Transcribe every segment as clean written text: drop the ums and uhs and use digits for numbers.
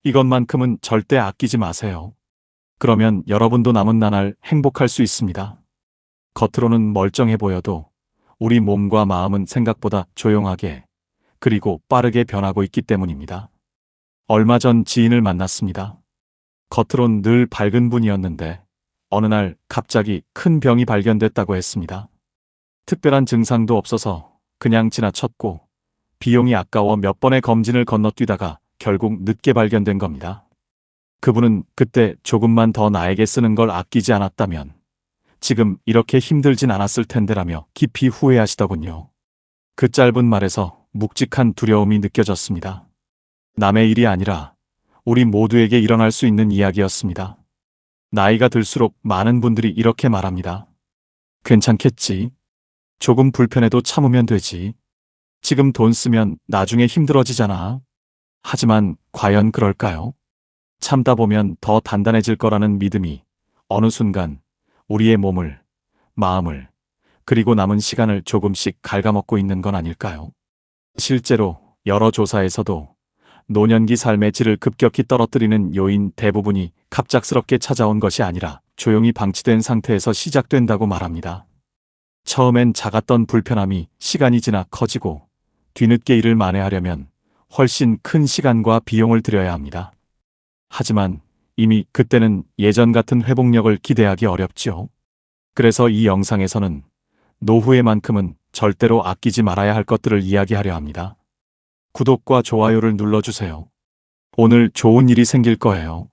이것만큼은 절대 아끼지 마세요. 그러면 여러분도 남은 나날 행복할 수 있습니다. 겉으로는 멀쩡해 보여도 우리 몸과 마음은 생각보다 조용하게 그리고 빠르게 변하고 있기 때문입니다. 얼마 전 지인을 만났습니다. 겉으론 늘 밝은 분이었는데 어느 날 갑자기 큰 병이 발견됐다고 했습니다. 특별한 증상도 없어서 그냥 지나쳤고 비용이 아까워 몇 번의 검진을 건너뛰다가 결국 늦게 발견된 겁니다. 그분은 그때 조금만 더 나에게 쓰는 걸 아끼지 않았다면 지금 이렇게 힘들진 않았을 텐데라며 깊이 후회하시더군요. 그 짧은 말에서 묵직한 두려움이 느껴졌습니다. 남의 일이 아니라 우리 모두에게 일어날 수 있는 이야기였습니다. 나이가 들수록 많은 분들이 이렇게 말합니다. 괜찮겠지. 조금 불편해도 참으면 되지. 지금 돈 쓰면 나중에 힘들어지잖아. 하지만 과연 그럴까요? 참다 보면 더 단단해질 거라는 믿음이 어느 순간 우리의 몸을, 마음을, 그리고 남은 시간을 조금씩 갉아먹고 있는 건 아닐까요? 실제로 여러 조사에서도 노년기 삶의 질을 급격히 떨어뜨리는 요인 대부분이 갑작스럽게 찾아온 것이 아니라 조용히 방치된 상태에서 시작된다고 말합니다. 처음엔 작았던 불편함이 시간이 지나 커지고 뒤늦게 이를 만회하려면 훨씬 큰 시간과 비용을 들여야 합니다. 하지만 이미 그때는 예전 같은 회복력을 기대하기 어렵죠. 그래서 이 영상에서는 노후에만큼은 절대로 아끼지 말아야 할 것들을 이야기하려 합니다. 구독과 좋아요를 눌러주세요. 오늘 좋은 일이 생길 거예요.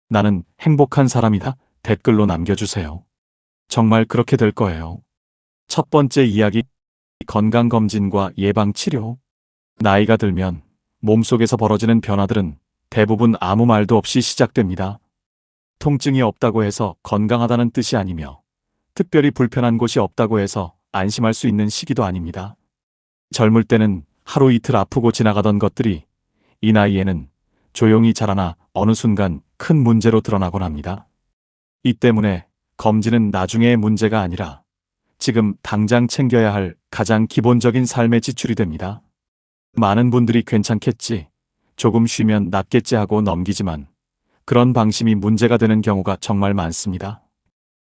나는 행복한 사람이다. 댓글로 남겨주세요. 정말 그렇게 될 거예요. 첫 번째 이야기, 건강검진과 예방치료. 나이가 들면 몸속에서 벌어지는 변화들은 대부분 아무 말도 없이 시작됩니다. 통증이 없다고 해서 건강하다는 뜻이 아니며 특별히 불편한 곳이 없다고 해서 안심할 수 있는 시기도 아닙니다. 젊을 때는 하루 이틀 아프고 지나가던 것들이 이 나이에는 조용히 자라나 어느 순간 큰 문제로 드러나곤 합니다. 이 때문에 검진은 나중에의 문제가 아니라 지금 당장 챙겨야 할 가장 기본적인 삶의 지출이 됩니다. 많은 분들이 괜찮겠지, 조금 쉬면 낫겠지 하고 넘기지만 그런 방심이 문제가 되는 경우가 정말 많습니다.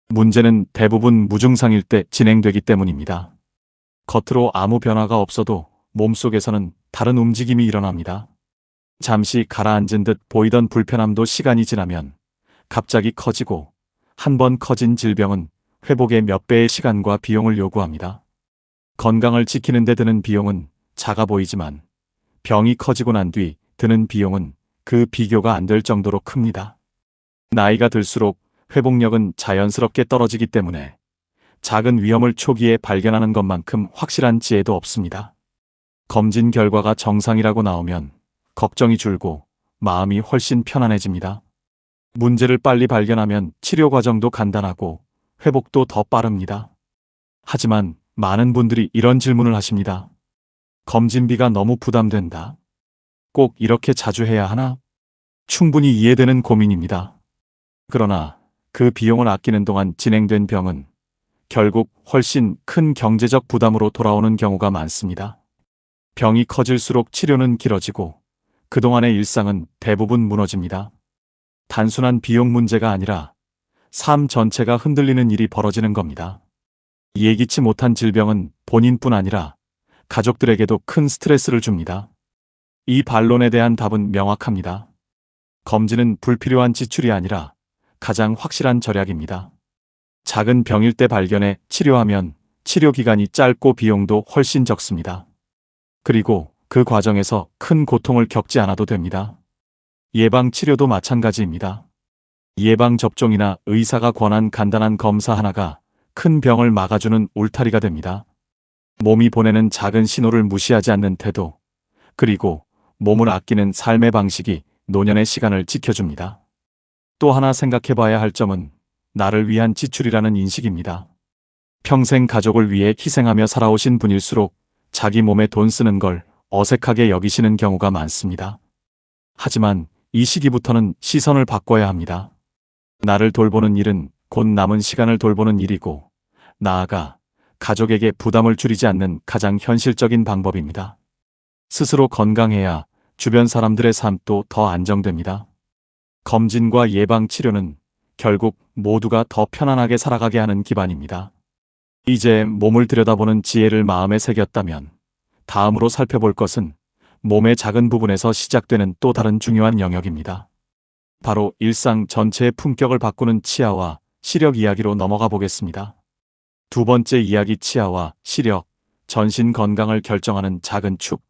문제는 대부분 무증상일 때 진행되기 때문입니다. 겉으로 아무 변화가 없어도 몸속에서는 다른 움직임이 일어납니다. 잠시 가라앉은 듯 보이던 불편함도 시간이 지나면 갑자기 커지고 한 번 커진 질병은 회복의 몇 배의 시간과 비용을 요구합니다. 건강을 지키는 데 드는 비용은 작아 보이지만 병이 커지고 난 뒤 드는 비용은 그 비교가 안 될 정도로 큽니다. 나이가 들수록 회복력은 자연스럽게 떨어지기 때문에 작은 위험을 초기에 발견하는 것만큼 확실한 지혜도 없습니다. 검진 결과가 정상이라고 나오면 걱정이 줄고 마음이 훨씬 편안해집니다. 문제를 빨리 발견하면 치료 과정도 간단하고 회복도 더 빠릅니다. 하지만 많은 분들이 이런 질문을 하십니다. 검진비가 너무 부담된다. 꼭 이렇게 자주 해야 하나? 충분히 이해되는 고민입니다. 그러나 그 비용을 아끼는 동안 진행된 병은 결국 훨씬 큰 경제적 부담으로 돌아오는 경우가 많습니다. 병이 커질수록 치료는 길어지고 그동안의 일상은 대부분 무너집니다. 단순한 비용 문제가 아니라 삶 전체가 흔들리는 일이 벌어지는 겁니다. 예기치 못한 질병은 본인뿐 아니라 가족들에게도 큰 스트레스를 줍니다. 이 반론에 대한 답은 명확합니다. 검진은 불필요한 지출이 아니라 가장 확실한 절약입니다. 작은 병일 때 발견해 치료하면 치료 기간이 짧고 비용도 훨씬 적습니다. 그리고 그 과정에서 큰 고통을 겪지 않아도 됩니다. 예방치료도 마찬가지입니다. 예방접종이나 의사가 권한 간단한 검사 하나가 큰 병을 막아주는 울타리가 됩니다. 몸이 보내는 작은 신호를 무시하지 않는 태도, 그리고 몸을 아끼는 삶의 방식이 노년의 시간을 지켜줍니다. 또 하나 생각해봐야 할 점은 나를 위한 지출이라는 인식입니다. 평생 가족을 위해 희생하며 살아오신 분일수록 자기 몸에 돈 쓰는 걸 어색하게 여기시는 경우가 많습니다. 하지만 이 시기부터는 시선을 바꿔야 합니다. 나를 돌보는 일은 곧 남은 시간을 돌보는 일이고, 나아가 가족에게 부담을 줄이지 않는 가장 현실적인 방법입니다. 스스로 건강해야 주변 사람들의 삶도 더 안정됩니다. 검진과 예방 치료는 결국 모두가 더 편안하게 살아가게 하는 기반입니다. 이제 몸을 들여다보는 지혜를 마음에 새겼다면 다음으로 살펴볼 것은 몸의 작은 부분에서 시작되는 또 다른 중요한 영역입니다. 바로 일상 전체의 품격을 바꾸는 치아와 시력 이야기로 넘어가 보겠습니다. 두 번째 이야기, 치아와 시력, 전신 건강을 결정하는 작은 축.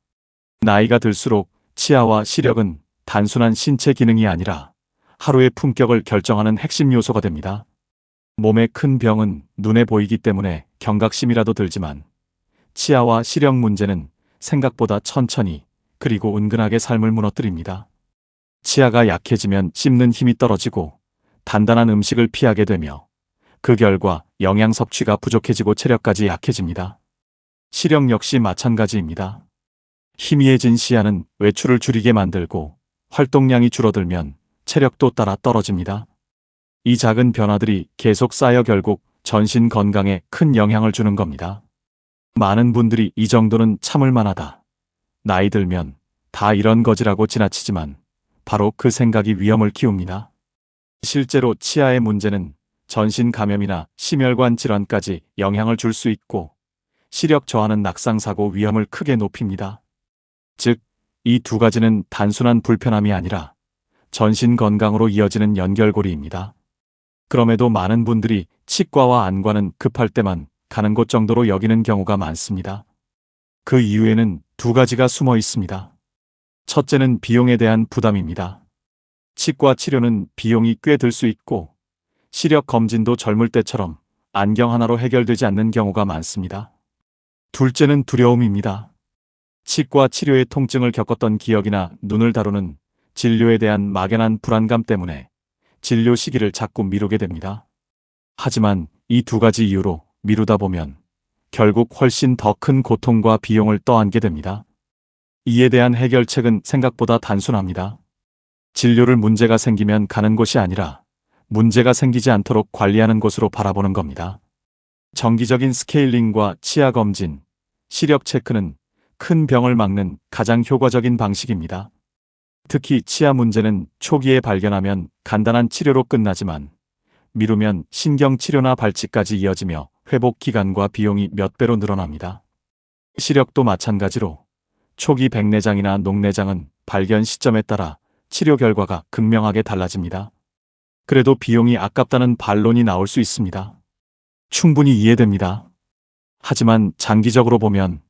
나이가 들수록 치아와 시력은 단순한 신체 기능이 아니라 하루의 품격을 결정하는 핵심 요소가 됩니다. 몸의 큰 병은 눈에 보이기 때문에 경각심이라도 들지만 치아와 시력 문제는 생각보다 천천히 그리고 은근하게 삶을 무너뜨립니다. 치아가 약해지면 씹는 힘이 떨어지고 단단한 음식을 피하게 되며 그 결과 영양 섭취가 부족해지고 체력까지 약해집니다. 시력 역시 마찬가지입니다. 희미해진 시야는 외출을 줄이게 만들고 활동량이 줄어들면 체력도 따라 떨어집니다. 이 작은 변화들이 계속 쌓여 결국 전신 건강에 큰 영향을 주는 겁니다. 많은 분들이 이 정도는 참을 만하다, 나이 들면 다 이런 거지라고 지나치지만 바로 그 생각이 위험을 키웁니다. 실제로 치아의 문제는 전신 감염이나 심혈관 질환까지 영향을 줄 수 있고 시력 저하는 낙상사고 위험을 크게 높입니다. 즉, 이 두 가지는 단순한 불편함이 아니라 전신 건강으로 이어지는 연결고리입니다. 그럼에도 많은 분들이 치과와 안과는 급할 때만 가는 곳 정도로 여기는 경우가 많습니다. 그 이유에는 두 가지가 숨어 있습니다. 첫째는 비용에 대한 부담입니다. 치과 치료는 비용이 꽤 들 수 있고 시력 검진도 젊을 때처럼 안경 하나로 해결되지 않는 경우가 많습니다. 둘째는 두려움입니다. 치과 치료의 통증을 겪었던 기억이나 눈을 다루는 진료에 대한 막연한 불안감 때문에 진료 시기를 자꾸 미루게 됩니다. 하지만 이 두 가지 이유로 미루다 보면 결국 훨씬 더 큰 고통과 비용을 떠안게 됩니다. 이에 대한 해결책은 생각보다 단순합니다. 진료를 문제가 생기면 가는 곳이 아니라 문제가 생기지 않도록 관리하는 곳으로 바라보는 겁니다. 정기적인 스케일링과 치아 검진, 시력 체크는 큰 병을 막는 가장 효과적인 방식입니다. 특히 치아 문제는 초기에 발견하면 간단한 치료로 끝나지만 미루면 신경치료나 발치까지 이어지며 회복 기간과 비용이 몇 배로 늘어납니다. 시력도 마찬가지로 초기 백내장이나 녹내장은 발견 시점에 따라 치료 결과가 극명하게 달라집니다. 그래도 비용이 아깝다는 반론이 나올 수 있습니다. 충분히 이해됩니다. 하지만 장기적으로 보면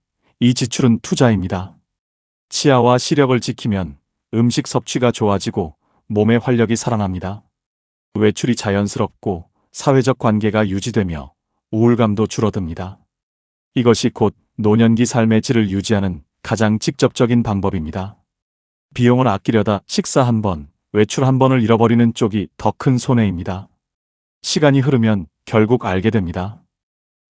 이 지출은 투자입니다. 치아와 시력을 지키면 음식 섭취가 좋아지고 몸의 활력이 살아납니다. 외출이 자연스럽고 사회적 관계가 유지되며 우울감도 줄어듭니다. 이것이 곧 노년기 삶의 질을 유지하는 가장 직접적인 방법입니다. 비용을 아끼려다 식사 한 번, 외출 한 번을 잃어버리는 쪽이 더 큰 손해입니다. 시간이 흐르면 결국 알게 됩니다.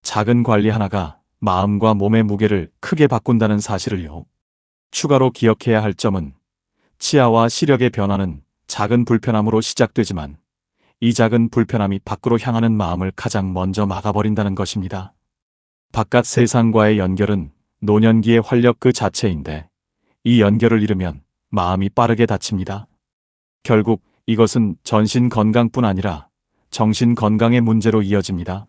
작은 관리 하나가 마음과 몸의 무게를 크게 바꾼다는 사실을요. 추가로 기억해야 할 점은 치아와 시력의 변화는 작은 불편함으로 시작되지만 이 작은 불편함이 밖으로 향하는 마음을 가장 먼저 막아버린다는 것입니다. 바깥 세상과의 연결은 노년기의 활력 그 자체인데 이 연결을 잃으면 마음이 빠르게 다칩니다. 결국 이것은 전신 건강뿐 아니라 정신 건강의 문제로 이어집니다.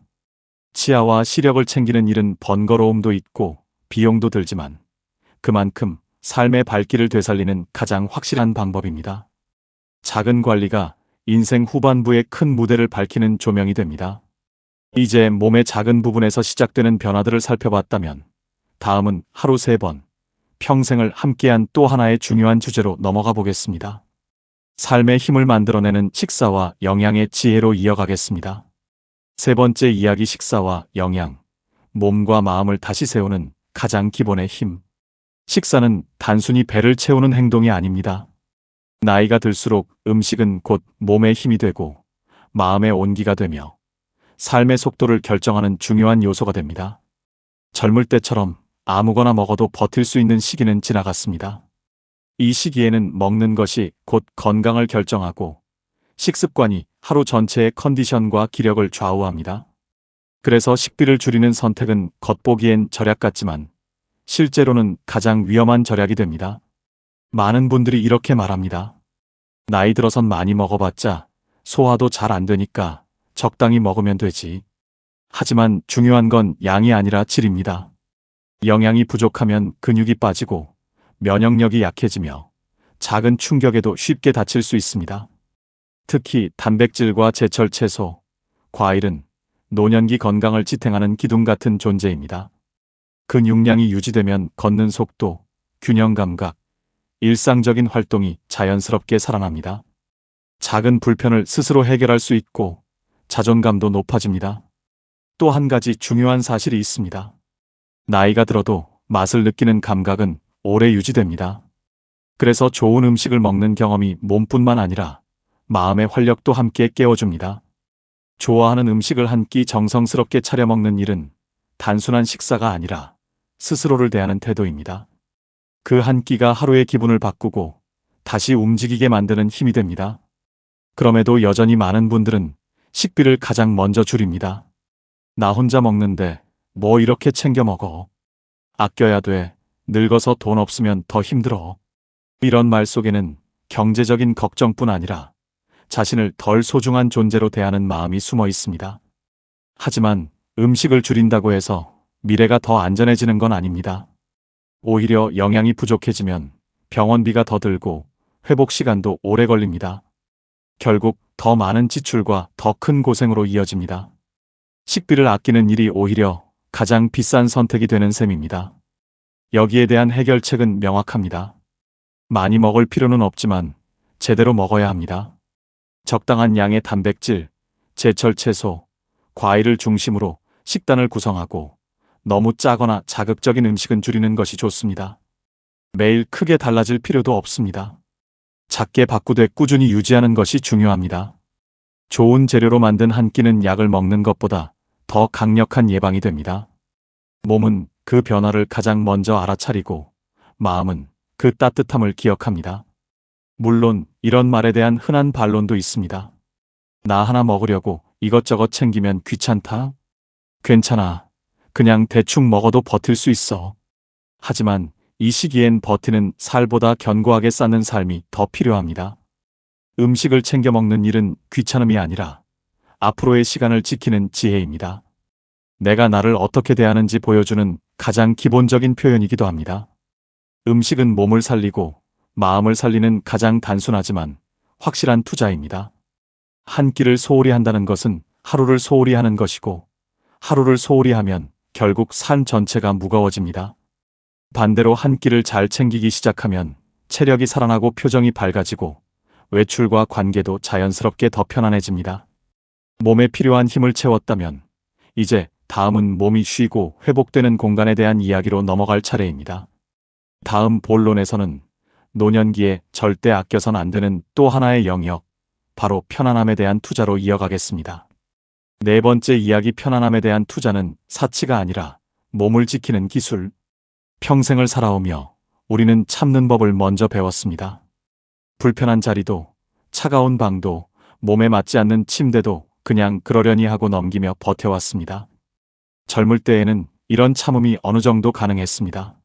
치아와 시력을 챙기는 일은 번거로움도 있고 비용도 들지만 그만큼 삶의 발길을 되살리는 가장 확실한 방법입니다. 작은 관리가 인생 후반부의 큰 무대를 밝히는 조명이 됩니다. 이제 몸의 작은 부분에서 시작되는 변화들을 살펴봤다면 다음은 하루 3번, 평생을 함께한 또 하나의 중요한 주제로 넘어가 보겠습니다. 삶의 힘을 만들어내는 식사와 영양의 지혜로 이어가겠습니다. 세 번째 이야기, 식사와 영양, 몸과 마음을 다시 세우는 가장 기본의 힘. 식사는 단순히 배를 채우는 행동이 아닙니다. 나이가 들수록 음식은 곧 몸의 힘이 되고 마음의 온기가 되며 삶의 속도를 결정하는 중요한 요소가 됩니다. 젊을 때처럼 아무거나 먹어도 버틸 수 있는 시기는 지나갔습니다. 이 시기에는 먹는 것이 곧 건강을 결정하고 식습관이 하루 전체의 컨디션과 기력을 좌우합니다. 그래서 식비를 줄이는 선택은 겉보기엔 절약 같지만 실제로는 가장 위험한 절약이 됩니다. 많은 분들이 이렇게 말합니다. 나이 들어선 많이 먹어봤자 소화도 잘 안 되니까 적당히 먹으면 되지. 하지만 중요한 건 양이 아니라 질입니다. 영양이 부족하면 근육이 빠지고 면역력이 약해지며 작은 충격에도 쉽게 다칠 수 있습니다. 특히 단백질과 제철 채소, 과일은 노년기 건강을 지탱하는 기둥 같은 존재입니다. 근육량이 유지되면 걷는 속도, 균형 감각, 일상적인 활동이 자연스럽게 살아납니다. 작은 불편을 스스로 해결할 수 있고 자존감도 높아집니다. 또 한 가지 중요한 사실이 있습니다. 나이가 들어도 맛을 느끼는 감각은 오래 유지됩니다. 그래서 좋은 음식을 먹는 경험이 몸뿐만 아니라 마음의 활력도 함께 깨워줍니다. 좋아하는 음식을 한 끼 정성스럽게 차려 먹는 일은 단순한 식사가 아니라 스스로를 대하는 태도입니다. 그 한 끼가 하루의 기분을 바꾸고 다시 움직이게 만드는 힘이 됩니다. 그럼에도 여전히 많은 분들은 식비를 가장 먼저 줄입니다. 나 혼자 먹는데 뭐 이렇게 챙겨 먹어. 아껴야 돼. 늙어서 돈 없으면 더 힘들어. 이런 말 속에는 경제적인 걱정뿐 아니라 자신을 덜 소중한 존재로 대하는 마음이 숨어 있습니다. 하지만 음식을 줄인다고 해서 미래가 더 안전해지는 건 아닙니다. 오히려 영양이 부족해지면 병원비가 더 들고 회복 시간도 오래 걸립니다. 결국 더 많은 지출과 더 큰 고생으로 이어집니다. 식비를 아끼는 일이 오히려 가장 비싼 선택이 되는 셈입니다. 여기에 대한 해결책은 명확합니다. 많이 먹을 필요는 없지만 제대로 먹어야 합니다. 적당한 양의 단백질, 제철 채소, 과일을 중심으로 식단을 구성하고 너무 짜거나 자극적인 음식은 줄이는 것이 좋습니다. 매일 크게 달라질 필요도 없습니다. 작게 바꾸되 꾸준히 유지하는 것이 중요합니다. 좋은 재료로 만든 한 끼는 약을 먹는 것보다 더 강력한 예방이 됩니다. 몸은 그 변화를 가장 먼저 알아차리고 마음은 그 따뜻함을 기억합니다. 물론 이런 말에 대한 흔한 반론도 있습니다. 나 하나 먹으려고 이것저것 챙기면 귀찮다? 괜찮아. 그냥 대충 먹어도 버틸 수 있어. 하지만 이 시기엔 버티는 살보다 견고하게 쌓는 삶이 더 필요합니다. 음식을 챙겨 먹는 일은 귀찮음이 아니라 앞으로의 시간을 지키는 지혜입니다. 내가 나를 어떻게 대하는지 보여주는 가장 기본적인 표현이기도 합니다. 음식은 몸을 살리고 마음을 살리는 가장 단순하지만 확실한 투자입니다. 한 끼를 소홀히 한다는 것은 하루를 소홀히 하는 것이고 하루를 소홀히 하면 결국 산 전체가 무거워집니다. 반대로 한 끼를 잘 챙기기 시작하면 체력이 살아나고 표정이 밝아지고 외출과 관계도 자연스럽게 더 편안해집니다. 몸에 필요한 힘을 채웠다면 이제 다음은 몸이 쉬고 회복되는 공간에 대한 이야기로 넘어갈 차례입니다. 다음 본론에서는 노년기에 절대 아껴선 안 되는 또 하나의 영역, 바로 편안함에 대한 투자로 이어가겠습니다. 네 번째 이야기, 편안함에 대한 투자는 사치가 아니라 몸을 지키는 기술. 평생을 살아오며 우리는 참는 법을 먼저 배웠습니다. 불편한 자리도, 차가운 방도, 몸에 맞지 않는 침대도 그냥 그러려니 하고 넘기며 버텨왔습니다. 젊을 때에는 이런 참음이 어느 정도 가능했습니다.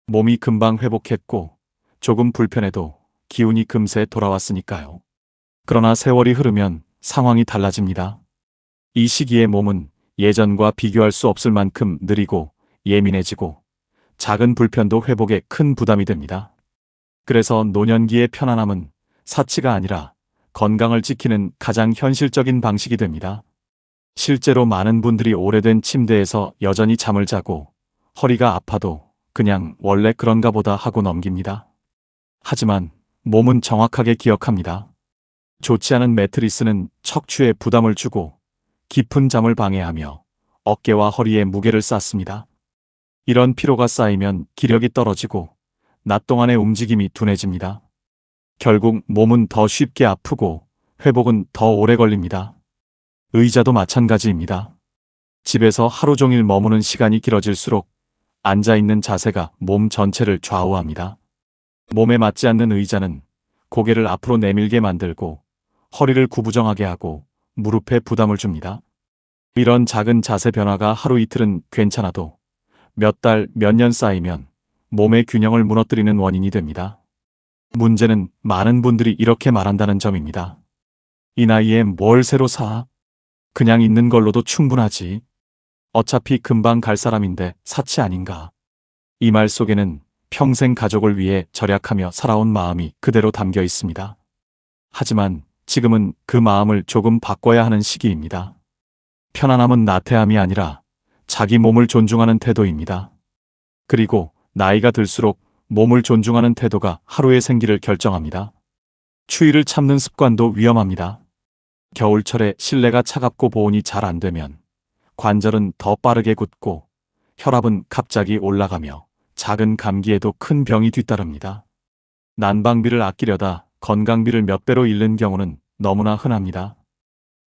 몸이 금방 회복했고 조금 불편해도 기운이 금세 돌아왔으니까요. 그러나 세월이 흐르면 상황이 달라집니다. 이 시기에 몸은 예전과 비교할 수 없을 만큼 느리고 예민해지고 작은 불편도 회복에 큰 부담이 됩니다. 그래서 노년기의 편안함은 사치가 아니라 건강을 지키는 가장 현실적인 방식이 됩니다. 실제로 많은 분들이 오래된 침대에서 여전히 잠을 자고 허리가 아파도 그냥 원래 그런가 보다 하고 넘깁니다. 하지만 몸은 정확하게 기억합니다. 좋지 않은 매트리스는 척추에 부담을 주고 깊은 잠을 방해하며 어깨와 허리에 무게를 쌓습니다. 이런 피로가 쌓이면 기력이 떨어지고 낮 동안의 움직임이 둔해집니다. 결국 몸은 더 쉽게 아프고 회복은 더 오래 걸립니다. 의자도 마찬가지입니다. 집에서 하루 종일 머무는 시간이 길어질수록 앉아있는 자세가 몸 전체를 좌우합니다. 몸에 맞지 않는 의자는 고개를 앞으로 내밀게 만들고 허리를 구부정하게 하고 무릎에 부담을 줍니다. 이런 작은 자세 변화가 하루 이틀은 괜찮아도 몇 달, 몇 년 쌓이면 몸의 균형을 무너뜨리는 원인이 됩니다. 문제는 많은 분들이 이렇게 말한다는 점입니다. 이 나이에 뭘 새로 사? 그냥 있는 걸로도 충분하지. 어차피 금방 갈 사람인데 사치 아닌가. 이 말 속에는 평생 가족을 위해 절약하며 살아온 마음이 그대로 담겨 있습니다. 하지만 지금은 그 마음을 조금 바꿔야 하는 시기입니다. 편안함은 나태함이 아니라 자기 몸을 존중하는 태도입니다. 그리고 나이가 들수록 몸을 존중하는 태도가 하루의 생기를 결정합니다. 추위를 참는 습관도 위험합니다. 겨울철에 실내가 차갑고 보온이 잘 안 되면 관절은 더 빠르게 굳고 혈압은 갑자기 올라가며 작은 감기에도 큰 병이 뒤따릅니다. 난방비를 아끼려다 건강비를 몇 배로 잃는 경우는 너무나 흔합니다.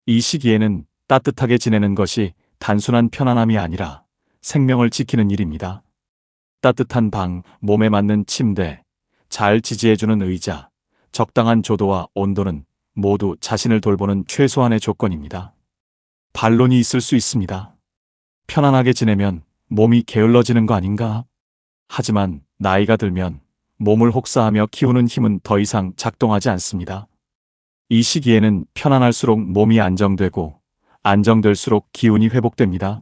이 시기에는 따뜻하게 지내는 것이 단순한 편안함이 아니라 생명을 지키는 일입니다. 따뜻한 방, 몸에 맞는 침대, 잘 지지해주는 의자, 적당한 조도와 온도는 모두 자신을 돌보는 최소한의 조건입니다. 반론이 있을 수 있습니다. 편안하게 지내면 몸이 게을러지는 거 아닌가? 하지만 나이가 들면 몸을 혹사하며 키우는 힘은 더 이상 작동하지 않습니다. 이 시기에는 편안할수록 몸이 안정되고 안정될수록 기운이 회복됩니다.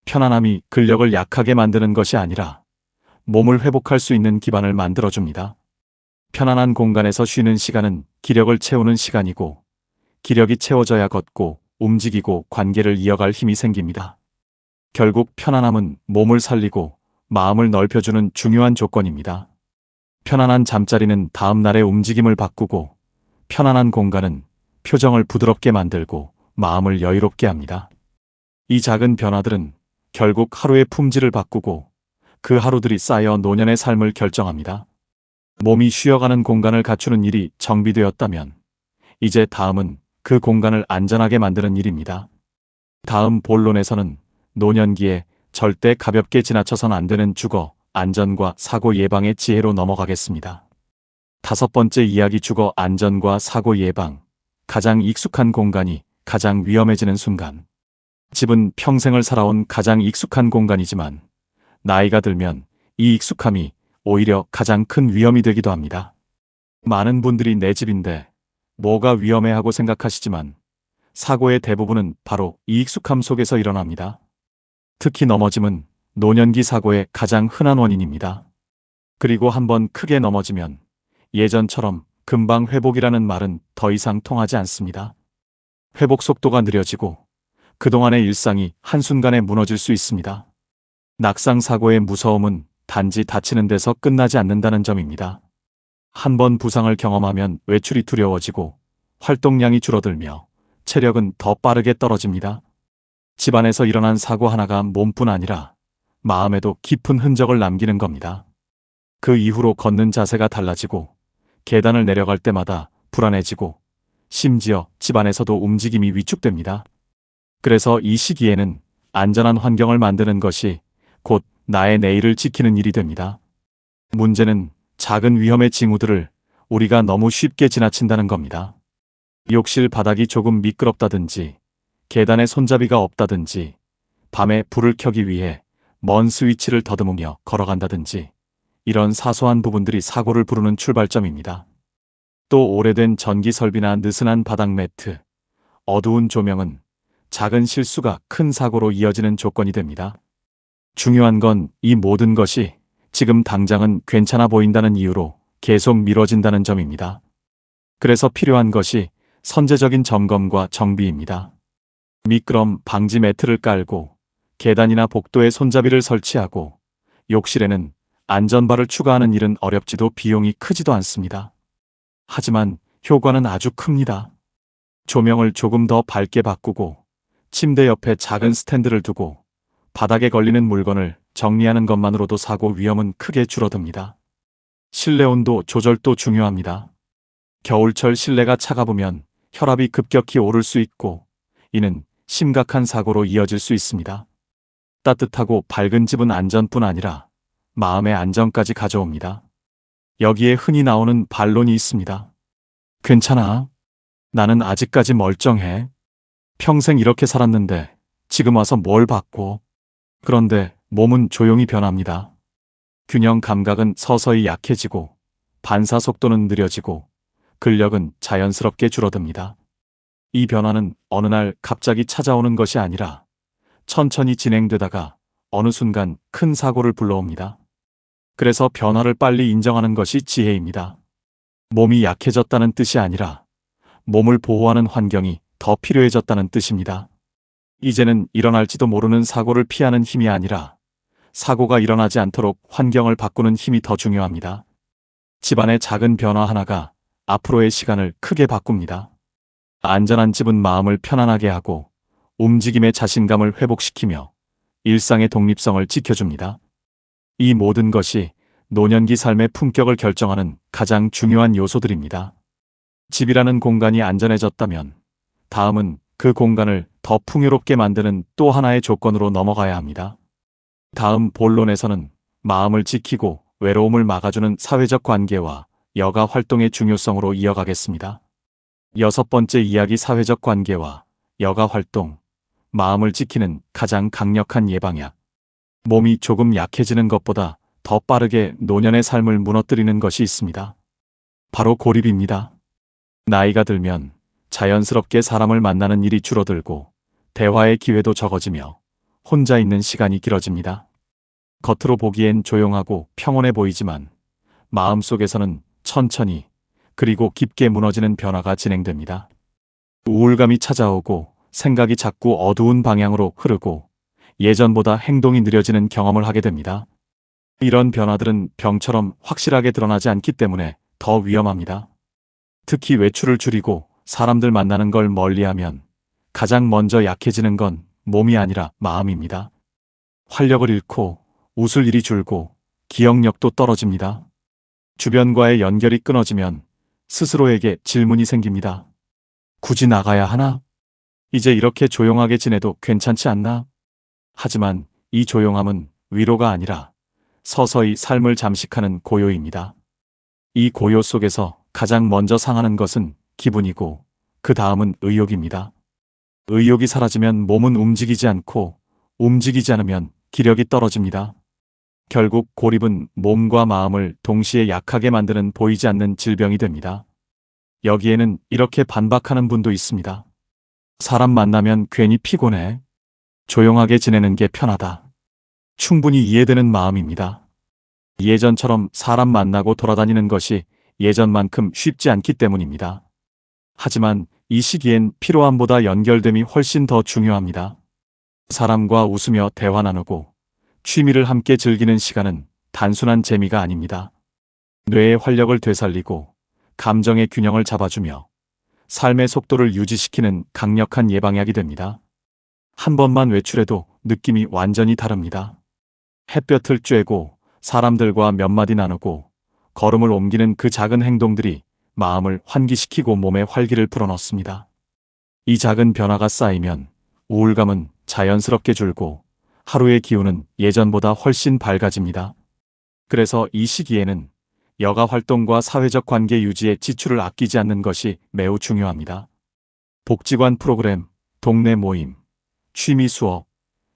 편안함이 근력을 약하게 만드는 것이 아니라 몸을 회복할 수 있는 기반을 만들어줍니다. 편안한 공간에서 쉬는 시간은 기력을 채우는 시간이고 기력이 채워져야 걷고 움직이고 관계를 이어갈 힘이 생깁니다. 결국 편안함은 몸을 살리고 마음을 넓혀주는 중요한 조건입니다. 편안한 잠자리는 다음 날의 움직임을 바꾸고 편안한 공간은 표정을 부드럽게 만들고 마음을 여유롭게 합니다. 이 작은 변화들은 결국 하루의 품질을 바꾸고 그 하루들이 쌓여 노년의 삶을 결정합니다. 몸이 쉬어가는 공간을 갖추는 일이 정비되었다면 이제 다음은 그 공간을 안전하게 만드는 일입니다. 다음 본론에서는 노년기에 절대 가볍게 지나쳐선 안 되는 주거, 안전과 사고 예방의 지혜로 넘어가겠습니다. 5번째 이야기 주거 안전과 사고 예방. 가장 익숙한 공간이 가장 위험해지는 순간. 집은 평생을 살아온 가장 익숙한 공간이지만 나이가 들면 이 익숙함이 오히려 가장 큰 위험이 되기도 합니다. 많은 분들이 내 집인데 뭐가 위험해 하고 생각하시지만 사고의 대부분은 바로 이 익숙함 속에서 일어납니다. 특히 넘어짐은 노년기 사고의 가장 흔한 원인입니다. 그리고 한번 크게 넘어지면 예전처럼 금방 회복이라는 말은 더 이상 통하지 않습니다. 회복 속도가 느려지고 그동안의 일상이 한순간에 무너질 수 있습니다. 낙상 사고의 무서움은 단지 다치는 데서 끝나지 않는다는 점입니다. 한번 부상을 경험하면 외출이 두려워지고 활동량이 줄어들며 체력은 더 빠르게 떨어집니다. 집안에서 일어난 사고 하나가 몸뿐 아니라 마음에도 깊은 흔적을 남기는 겁니다. 그 이후로 걷는 자세가 달라지고 계단을 내려갈 때마다 불안해지고 심지어 집안에서도 움직임이 위축됩니다. 그래서 이 시기에는 안전한 환경을 만드는 것이 곧 나의 내일을 지키는 일이 됩니다. 문제는 작은 위험의 징후들을 우리가 너무 쉽게 지나친다는 겁니다. 욕실 바닥이 조금 미끄럽다든지 계단에 손잡이가 없다든지 밤에 불을 켜기 위해 먼 스위치를 더듬으며 걸어간다든지 이런 사소한 부분들이 사고를 부르는 출발점입니다. 또 오래된 전기 설비나 느슨한 바닥 매트, 어두운 조명은 작은 실수가 큰 사고로 이어지는 조건이 됩니다. 중요한 건 이 모든 것이 지금 당장은 괜찮아 보인다는 이유로 계속 미뤄진다는 점입니다. 그래서 필요한 것이 선제적인 점검과 정비입니다. 미끄럼 방지 매트를 깔고 계단이나 복도에 손잡이를 설치하고 욕실에는 안전바를 추가하는 일은 어렵지도 비용이 크지도 않습니다. 하지만 효과는 아주 큽니다. 조명을 조금 더 밝게 바꾸고 침대 옆에 작은 스탠드를 두고 바닥에 걸리는 물건을 정리하는 것만으로도 사고 위험은 크게 줄어듭니다. 실내 온도 조절도 중요합니다. 겨울철 실내가 차가우면 혈압이 급격히 오를 수 있고 이는 심각한 사고로 이어질 수 있습니다. 따뜻하고 밝은 집은 안전뿐 아니라 마음의 안정까지 가져옵니다. 여기에 흔히 나오는 반론이 있습니다. 괜찮아. 나는 아직까지 멀쩡해. 평생 이렇게 살았는데 지금 와서 뭘 바꿔. 그런데 몸은 조용히 변합니다. 균형 감각은 서서히 약해지고 반사 속도는 느려지고 근력은 자연스럽게 줄어듭니다. 이 변화는 어느 날 갑자기 찾아오는 것이 아니라 천천히 진행되다가 어느 순간 큰 사고를 불러옵니다. 그래서 변화를 빨리 인정하는 것이 지혜입니다. 몸이 약해졌다는 뜻이 아니라 몸을 보호하는 환경이 더 필요해졌다는 뜻입니다. 이제는 일어날지도 모르는 사고를 피하는 힘이 아니라 사고가 일어나지 않도록 환경을 바꾸는 힘이 더 중요합니다. 집안의 작은 변화 하나가 앞으로의 시간을 크게 바꿉니다. 안전한 집은 마음을 편안하게 하고 움직임의 자신감을 회복시키며 일상의 독립성을 지켜줍니다. 이 모든 것이 노년기 삶의 품격을 결정하는 가장 중요한 요소들입니다. 집이라는 공간이 안전해졌다면 다음은 그 공간을 더 풍요롭게 만드는 또 하나의 조건으로 넘어가야 합니다. 다음 본론에서는 마음을 지키고 외로움을 막아주는 사회적 관계와 여가 활동의 중요성으로 이어가겠습니다. 6번째 이야기 사회적 관계와 여가 활동, 마음을 지키는 가장 강력한 예방약. 몸이 조금 약해지는 것보다 더 빠르게 노년의 삶을 무너뜨리는 것이 있습니다. 바로 고립입니다. 나이가 들면 자연스럽게 사람을 만나는 일이 줄어들고 대화의 기회도 적어지며 혼자 있는 시간이 길어집니다. 겉으로 보기엔 조용하고 평온해 보이지만 마음속에서는 천천히 그리고 깊게 무너지는 변화가 진행됩니다. 우울감이 찾아오고 생각이 자꾸 어두운 방향으로 흐르고 예전보다 행동이 느려지는 경험을 하게 됩니다. 이런 변화들은 병처럼 확실하게 드러나지 않기 때문에 더 위험합니다. 특히 외출을 줄이고 사람들 만나는 걸 멀리하면 가장 먼저 약해지는 건 몸이 아니라 마음입니다. 활력을 잃고 웃을 일이 줄고 기억력도 떨어집니다. 주변과의 연결이 끊어지면 스스로에게 질문이 생깁니다. 굳이 나가야 하나? 이제 이렇게 조용하게 지내도 괜찮지 않나? 하지만 이 조용함은 위로가 아니라 서서히 삶을 잠식하는 고요입니다. 이 고요 속에서 가장 먼저 상하는 것은 기분이고 그 다음은 의욕입니다. 의욕이 사라지면 몸은 움직이지 않고 움직이지 않으면 기력이 떨어집니다. 결국 고립은 몸과 마음을 동시에 약하게 만드는 보이지 않는 질병이 됩니다. 여기에는 이렇게 반박하는 분도 있습니다. 사람 만나면 괜히 피곤해. 조용하게 지내는 게 편하다. 충분히 이해되는 마음입니다. 예전처럼 사람 만나고 돌아다니는 것이 예전만큼 쉽지 않기 때문입니다. 하지만 이 시기엔 피로함보다 연결됨이 훨씬 더 중요합니다. 사람과 웃으며 대화 나누고 취미를 함께 즐기는 시간은 단순한 재미가 아닙니다. 뇌의 활력을 되살리고 감정의 균형을 잡아주며 삶의 속도를 유지시키는 강력한 예방약이 됩니다. 한 번만 외출해도 느낌이 완전히 다릅니다. 햇볕을 쬐고 사람들과 몇 마디 나누고 걸음을 옮기는 그 작은 행동들이 마음을 환기시키고 몸에 활기를 불어넣습니다. 이 작은 변화가 쌓이면 우울감은 자연스럽게 줄고 하루의 기운은 예전보다 훨씬 밝아집니다. 그래서 이 시기에는 여가 활동과 사회적 관계 유지에 지출을 아끼지 않는 것이 매우 중요합니다. 복지관 프로그램, 동네 모임, 취미 수업,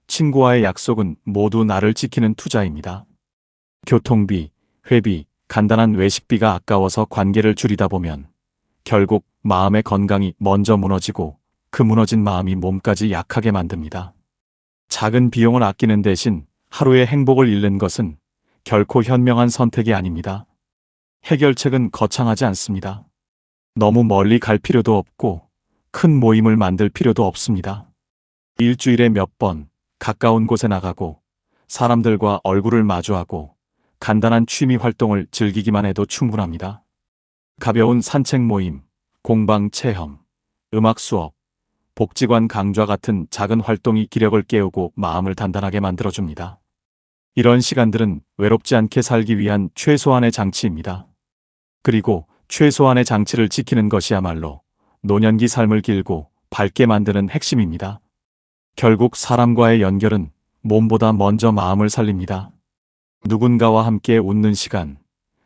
친구와의 약속은 모두 나를 지키는 투자입니다. 교통비, 회비, 간단한 외식비가 아까워서 관계를 줄이다 보면 결국 마음의 건강이 먼저 무너지고 그 무너진 마음이 몸까지 약하게 만듭니다. 작은 비용을 아끼는 대신 하루의 행복을 잃는 것은 결코 현명한 선택이 아닙니다. 해결책은 거창하지 않습니다. 너무 멀리 갈 필요도 없고 큰 모임을 만들 필요도 없습니다. 일주일에 몇 번 가까운 곳에 나가고 사람들과 얼굴을 마주하고 간단한 취미 활동을 즐기기만 해도 충분합니다. 가벼운 산책 모임, 공방 체험, 음악 수업, 복지관 강좌 같은 작은 활동이 기력을 깨우고 마음을 단단하게 만들어줍니다. 이런 시간들은 외롭지 않게 살기 위한 최소한의 장치입니다. 그리고 최소한의 장치를 지키는 것이야말로 노년기 삶을 길고 밝게 만드는 핵심입니다. 결국 사람과의 연결은 몸보다 먼저 마음을 살립니다. 누군가와 함께 웃는 시간,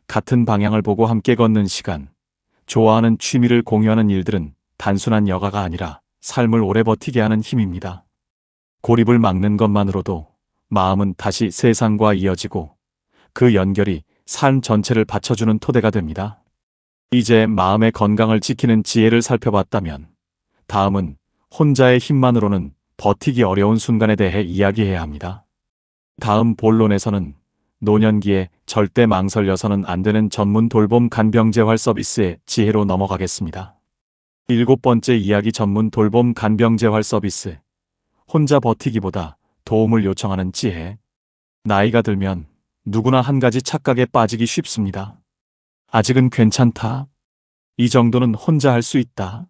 같은 방향을 보고 함께 걷는 시간, 좋아하는 취미를 공유하는 일들은 단순한 여가가 아니라 삶을 오래 버티게 하는 힘입니다. 고립을 막는 것만으로도 마음은 다시 세상과 이어지고 그 연결이 삶 전체를 받쳐주는 토대가 됩니다. 이제 마음의 건강을 지키는 지혜를 살펴봤다면 다음은 혼자의 힘만으로는 버티기 어려운 순간에 대해 이야기해야 합니다. 다음 본론에서는 노년기에 절대 망설여서는 안 되는 전문 돌봄 간병재활 서비스의 지혜로 넘어가겠습니다. 7번째 이야기 전문 돌봄 간병재활 서비스. 혼자 버티기보다 도움을 요청하는 지혜. 나이가 들면 누구나 한 가지 착각에 빠지기 쉽습니다. 아직은 괜찮다. 이 정도는 혼자 할 수 있다.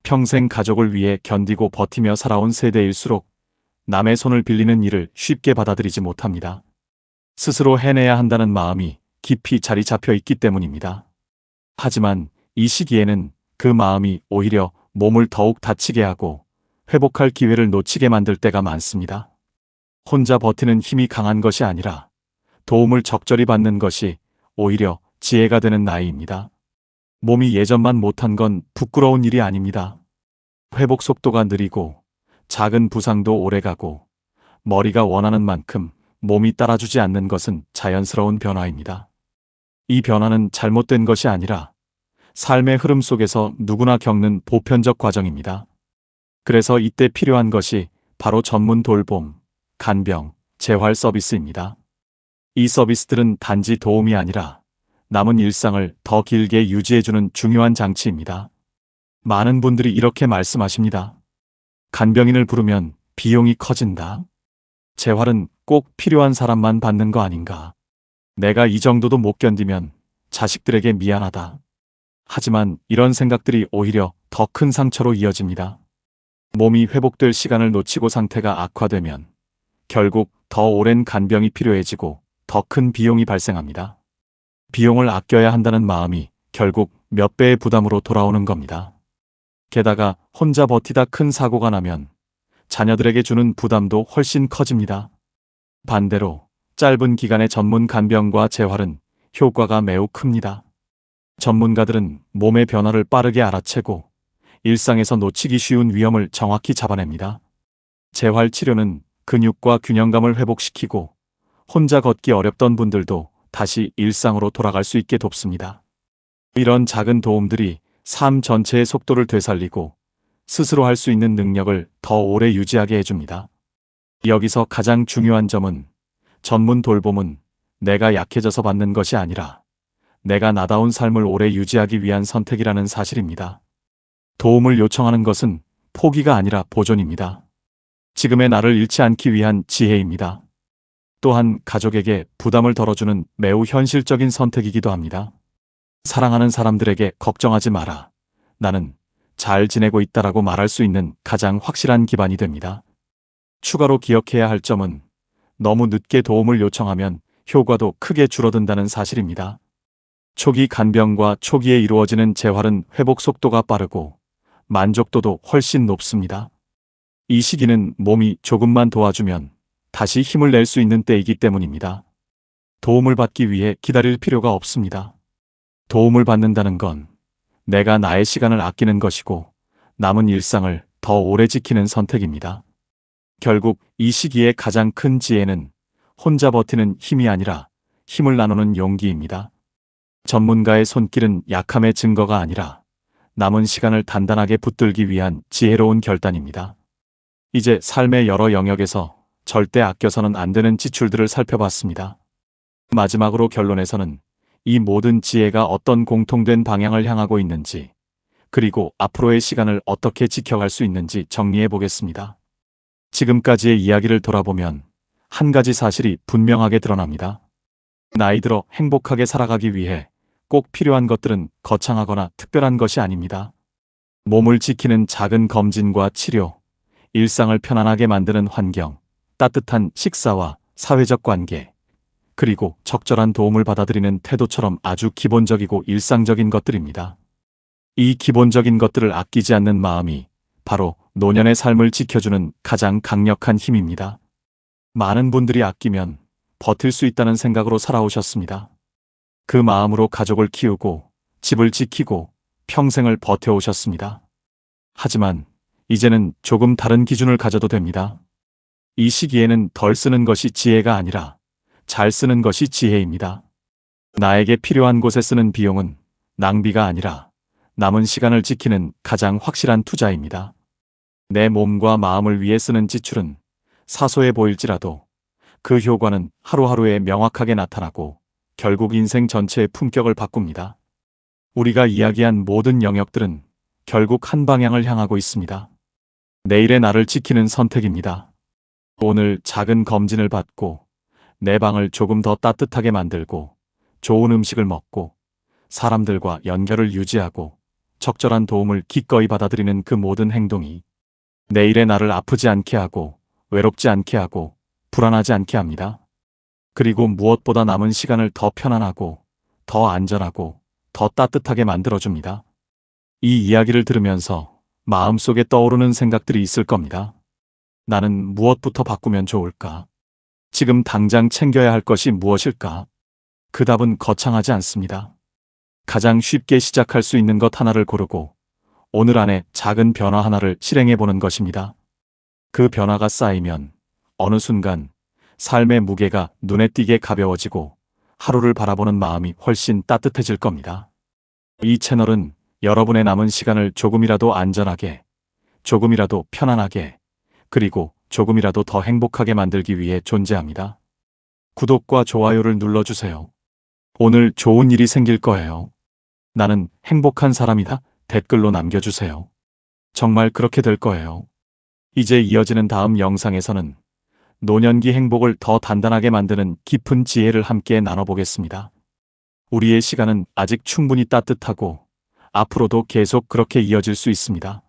평생 가족을 위해 견디고 버티며 살아온 세대일수록 남의 손을 빌리는 일을 쉽게 받아들이지 못합니다. 스스로 해내야 한다는 마음이 깊이 자리 잡혀 있기 때문입니다. 하지만 이 시기에는 그 마음이 오히려 몸을 더욱 다치게 하고 회복할 기회를 놓치게 만들 때가 많습니다. 혼자 버티는 힘이 강한 것이 아니라 도움을 적절히 받는 것이 오히려 지혜가 되는 나이입니다. 몸이 예전만 못한 건 부끄러운 일이 아닙니다. 회복 속도가 느리고 작은 부상도 오래가고 머리가 원하는 만큼 몸이 따라주지 않는 것은 자연스러운 변화입니다. 이 변화는 잘못된 것이 아니라 삶의 흐름 속에서 누구나 겪는 보편적 과정입니다. 그래서 이때 필요한 것이 바로 전문 돌봄, 간병, 재활 서비스입니다. 이 서비스들은 단지 도움이 아니라 남은 일상을 더 길게 유지해주는 중요한 장치입니다. 많은 분들이 이렇게 말씀하십니다. 간병인을 부르면 비용이 커진다. 재활은 꼭 필요한 사람만 받는 거 아닌가. 내가 이 정도도 못 견디면 자식들에게 미안하다. 하지만 이런 생각들이 오히려 더 큰 상처로 이어집니다. 몸이 회복될 시간을 놓치고 상태가 악화되면 결국 더 오랜 간병이 필요해지고 더 큰 비용이 발생합니다. 비용을 아껴야 한다는 마음이 결국 몇 배의 부담으로 돌아오는 겁니다. 게다가 혼자 버티다 큰 사고가 나면 자녀들에게 주는 부담도 훨씬 커집니다. 반대로 짧은 기간의 전문 간병과 재활은 효과가 매우 큽니다. 전문가들은 몸의 변화를 빠르게 알아채고 일상에서 놓치기 쉬운 위험을 정확히 잡아냅니다. 재활 치료는 근육과 균형감을 회복시키고 혼자 걷기 어렵던 분들도 다시 일상으로 돌아갈 수 있게 돕습니다. 이런 작은 도움들이 삶 전체의 속도를 되살리고 스스로 할 수 있는 능력을 더 오래 유지하게 해줍니다. 여기서 가장 중요한 점은 전문 돌봄은 내가 약해져서 받는 것이 아니라 내가 나다운 삶을 오래 유지하기 위한 선택이라는 사실입니다. 도움을 요청하는 것은 포기가 아니라 보존입니다. 지금의 나를 잃지 않기 위한 지혜입니다. 또한 가족에게 부담을 덜어주는 매우 현실적인 선택이기도 합니다. 사랑하는 사람들에게 걱정하지 마라. 나는 잘 지내고 있다라고 말할 수 있는 가장 확실한 기반이 됩니다. 추가로 기억해야 할 점은 너무 늦게 도움을 요청하면 효과도 크게 줄어든다는 사실입니다. 초기 간병과 초기에 이루어지는 재활은 회복 속도가 빠르고 만족도도 훨씬 높습니다. 이 시기는 몸이 조금만 도와주면 다시 힘을 낼 수 있는 때이기 때문입니다. 도움을 받기 위해 기다릴 필요가 없습니다. 도움을 받는다는 건 내가 나의 시간을 아끼는 것이고 남은 일상을 더 오래 지키는 선택입니다. 결국 이 시기의 가장 큰 지혜는 혼자 버티는 힘이 아니라 힘을 나누는 용기입니다. 전문가의 손길은 약함의 증거가 아니라 남은 시간을 단단하게 붙들기 위한 지혜로운 결단입니다. 이제 삶의 여러 영역에서 절대 아껴서는 안 되는 지출들을 살펴봤습니다. 마지막으로 결론에서는 이 모든 지혜가 어떤 공통된 방향을 향하고 있는지, 그리고 앞으로의 시간을 어떻게 지켜갈 수 있는지 정리해 보겠습니다. 지금까지의 이야기를 돌아보면 한 가지 사실이 분명하게 드러납니다. 나이 들어 행복하게 살아가기 위해 꼭 필요한 것들은 거창하거나 특별한 것이 아닙니다. 몸을 지키는 작은 검진과 치료, 일상을 편안하게 만드는 환경, 따뜻한 식사와 사회적 관계, 그리고 적절한 도움을 받아들이는 태도처럼 아주 기본적이고 일상적인 것들입니다. 이 기본적인 것들을 아끼지 않는 마음이 바로 노년의 삶을 지켜주는 가장 강력한 힘입니다. 많은 분들이 아끼면 버틸 수 있다는 생각으로 살아오셨습니다. 그 마음으로 가족을 키우고 집을 지키고 평생을 버텨오셨습니다. 하지만 이제는 조금 다른 기준을 가져도 됩니다. 이 시기에는 덜 쓰는 것이 지혜가 아니라 잘 쓰는 것이 지혜입니다. 나에게 필요한 곳에 쓰는 비용은 낭비가 아니라 남은 시간을 지키는 가장 확실한 투자입니다. 내 몸과 마음을 위해 쓰는 지출은 사소해 보일지라도 그 효과는 하루하루에 명확하게 나타나고 결국 인생 전체의 품격을 바꿉니다. 우리가 이야기한 모든 영역들은 결국 한 방향을 향하고 있습니다. 내일의 나를 지키는 선택입니다. 오늘 작은 검진을 받고 내 방을 조금 더 따뜻하게 만들고 좋은 음식을 먹고 사람들과 연결을 유지하고 적절한 도움을 기꺼이 받아들이는 그 모든 행동이 내일의 나를 아프지 않게 하고 외롭지 않게 하고 불안하지 않게 합니다. 그리고 무엇보다 남은 시간을 더 편안하고 더 안전하고 더 따뜻하게 만들어줍니다. 이 이야기를 들으면서 마음속에 떠오르는 생각들이 있을 겁니다. 나는 무엇부터 바꾸면 좋을까? 지금 당장 챙겨야 할 것이 무엇일까? 그 답은 거창하지 않습니다. 가장 쉽게 시작할 수 있는 것 하나를 고르고 오늘 안에 작은 변화 하나를 실행해 보는 것입니다. 그 변화가 쌓이면 어느 순간 삶의 무게가 눈에 띄게 가벼워지고 하루를 바라보는 마음이 훨씬 따뜻해질 겁니다. 이 채널은 여러분의 남은 시간을 조금이라도 안전하게, 조금이라도 편안하게, 그리고 조금이라도 더 행복하게 만들기 위해 존재합니다. 구독과 좋아요를 눌러주세요. 오늘 좋은 일이 생길 거예요. 나는 행복한 사람이다. 댓글로 남겨주세요. 정말 그렇게 될 거예요. 이제 이어지는 다음 영상에서는 노년기 행복을 더 단단하게 만드는 깊은 지혜를 함께 나눠보겠습니다. 우리의 시간은 아직 충분히 따뜻하고 앞으로도 계속 그렇게 이어질 수 있습니다.